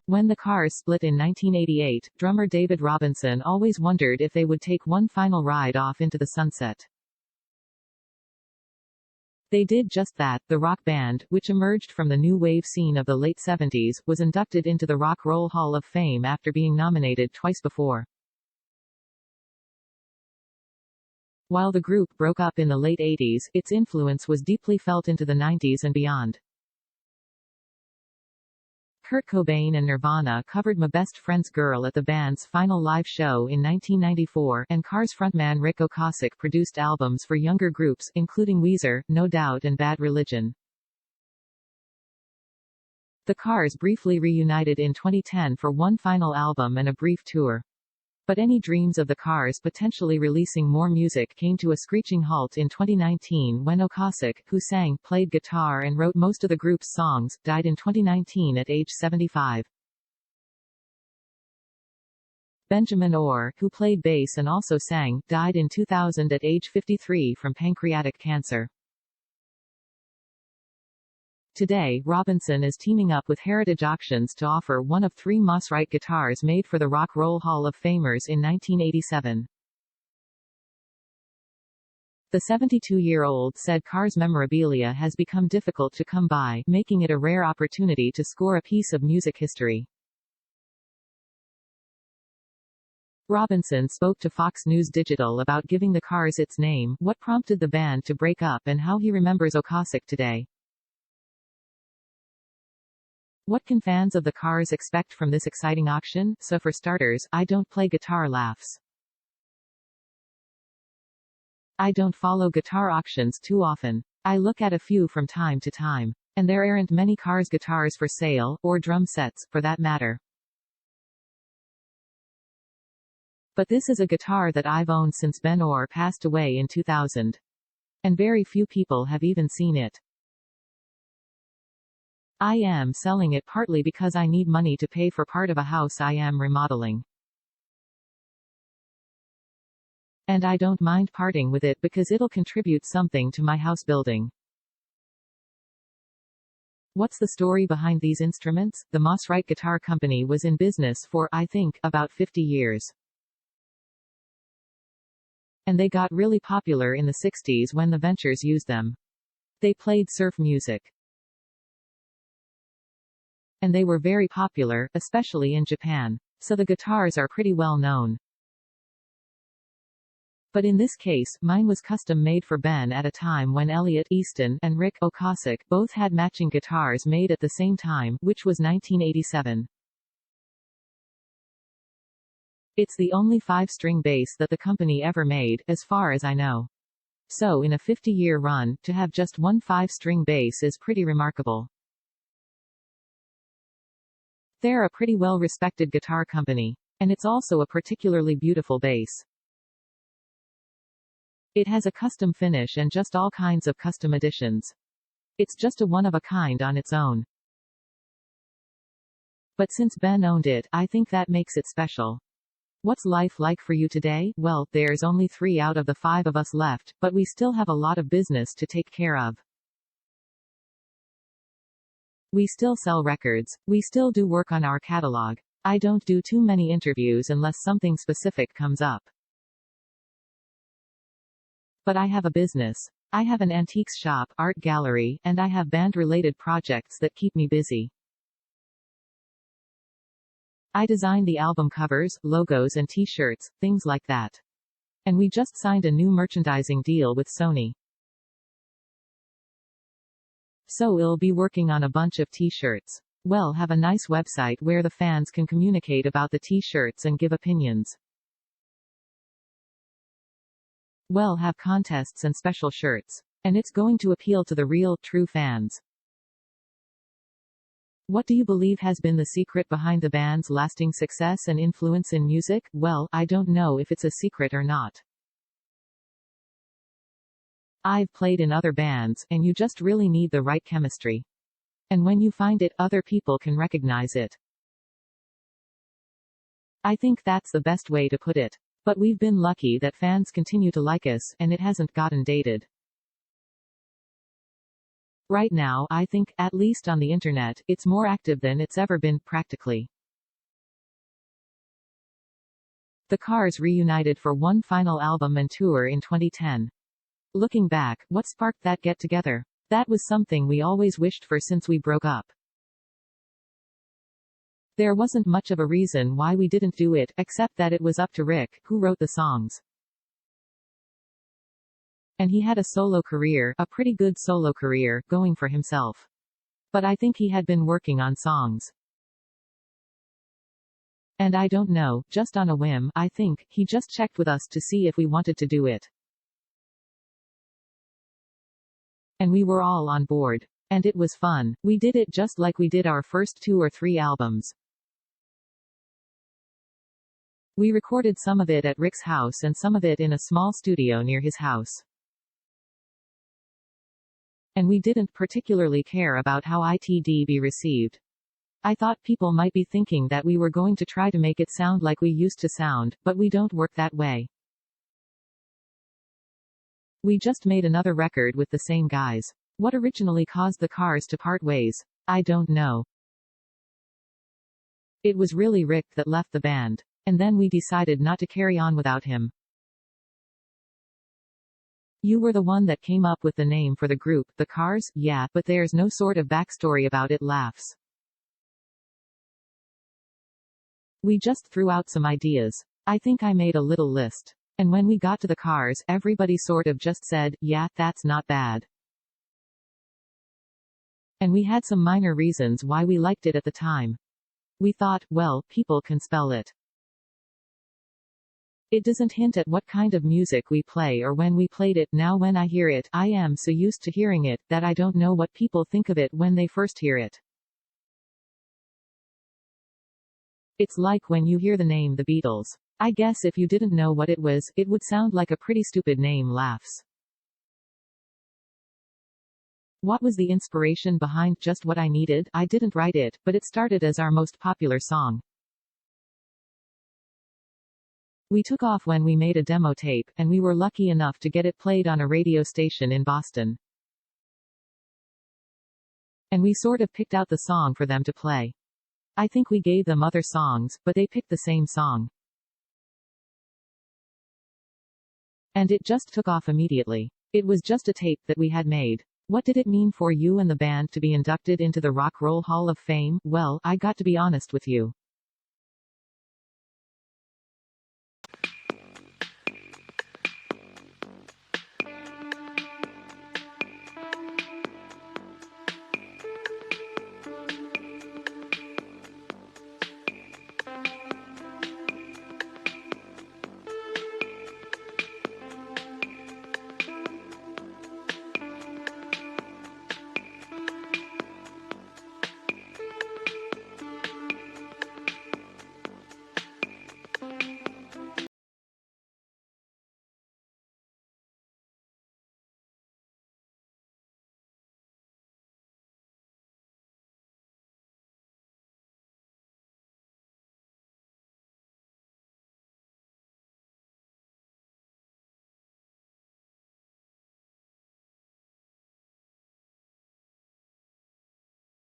When the Cars split in 1988, drummer David Robinson always wondered if they would take one final ride off into the sunset. They did just that. The rock band, which emerged from the new wave scene of the late 70s, was inducted into the Rock Roll Hall of Fame after being nominated twice before. While the group broke up in the late 80s, its influence was deeply felt into the 90s and beyond. Kurt Cobain and Nirvana covered My Best Friend's Girl at the band's final live show in 1994, and Cars frontman Ric Ocasek produced albums for younger groups, including Weezer, No Doubt and Bad Religion. The Cars briefly reunited in 2010 for one final album and a brief tour. But any dreams of the Cars potentially releasing more music came to a screeching halt in 2019 when Ocasek, who sang, played guitar and wrote most of the group's songs, died in 2019 at age 75. Ben Orr, who played bass and also sang, died in 2000 at age 53 from pancreatic cancer. Today, Robinson is teaming up with Heritage Auctions to offer one of 3 Mosrite guitars made for the Rock Roll Hall of Famers in 1987. The 72-year-old said Cars memorabilia has become difficult to come by, making it a rare opportunity to score a piece of music history. Robinson spoke to Fox News Digital about giving the Cars its name, what prompted the band to break up and how he remembers Ocasek today. What can fans of the Cars expect from this exciting auction? So for starters, I don't play guitar. Laughs. I don't follow guitar auctions too often. I look at a few from time to time. And there aren't many Cars guitars for sale, or drum sets, for that matter. But this is a guitar that I've owned since Ben Orr passed away in 2000. And very few people have even seen it. I am selling it partly because I need money to pay for part of a house I am remodeling. And I don't mind parting with it because it'll contribute something to my house building. What's the story behind these instruments? The Mosrite Guitar Company was in business for, I think, about 50 years. And they got really popular in the 60s when the Ventures used them. They played surf music. And they were very popular, especially in Japan. So the guitars are pretty well known. But in this case, mine was custom made for Ben at a time when Elliot, Easton, and Ric Ocasek both had matching guitars made at the same time, which was 1987. It's the only 5-string bass that the company ever made, as far as I know. So in a 50-year run, to have just one 5-string bass is pretty remarkable. They're a pretty well-respected guitar company. And it's also a particularly beautiful bass. It has a custom finish and just all kinds of custom additions. It's just a one-of-a-kind on its own. But since Ben owned it, I think that makes it special. What's life like for you today? Well, there's only 3 out of the 5 of us left, but we still have a lot of business to take care of. We still sell records. We still do work on our catalog. I don't do too many interviews unless something specific comes up. But I have a business. I have an antiques shop, art gallery, and I have band-related projects that keep me busy. I design the album covers, logos and t-shirts, things like that. And we just signed a new merchandising deal with Sony. So we'll be working on a bunch of t-shirts. We'll have a nice website where the fans can communicate about the t-shirts and give opinions. We'll have contests and special shirts. And it's going to appeal to the real, true fans. What do you believe has been the secret behind the band's lasting success and influence in music? Well, I don't know if it's a secret or not. I've played in other bands, and you just really need the right chemistry. And when you find it, other people can recognize it. I think that's the best way to put it. But we've been lucky that fans continue to like us, and it hasn't gotten dated. Right now, I think, at least on the internet, it's more active than it's ever been, practically. The Cars reunited for one final album and tour in 2010. Looking back, what sparked that get-together? That was something we always wished for since we broke up. There wasn't much of a reason why we didn't do it, except that it was up to Ric, who wrote the songs. And he had a solo career, a pretty good solo career, going for himself. But I think he had been working on songs. And I don't know, just on a whim, I think, he just checked with us to see if we wanted to do it. And we were all on board. And it was fun. We did it just like we did our first 2 or 3 albums. We recorded some of it at Ric's house and some of it in a small studio near his house. And we didn't particularly care about how it'd be received. I thought people might be thinking that we were going to try to make it sound like we used to sound, but we don't work that way. We just made another record with the same guys. What originally caused the Cars to part ways? I don't know. It was really Ric that left the band. And then we decided not to carry on without him. You were the one that came up with the name for the group, the Cars, yeah, but there's no sort of backstory about it. Laughs. We just threw out some ideas. I think I made a little list. And when we got to the Cars, everybody sort of just said, yeah, that's not bad. And we had some minor reasons why we liked it at the time. We thought, well, people can spell it. It doesn't hint at what kind of music we play or when we played it. Now when I hear it, I am so used to hearing it, that I don't know what people think of it when they first hear it. It's like when you hear the name The Beatles. I guess if you didn't know what it was, it would sound like a pretty stupid name. Laughs. What was the inspiration behind Just What I Needed? I didn't write it, but it started as our most popular song. We took off when we made a demo tape, and we were lucky enough to get it played on a radio station in Boston. And we sort of picked out the song for them to play. I think we gave them other songs, but they picked the same song. And it just took off immediately. It was just a tape that we had made. What did it mean for you and the band to be inducted into the Rock Roll Hall of Fame? Well, I got to be honest with you.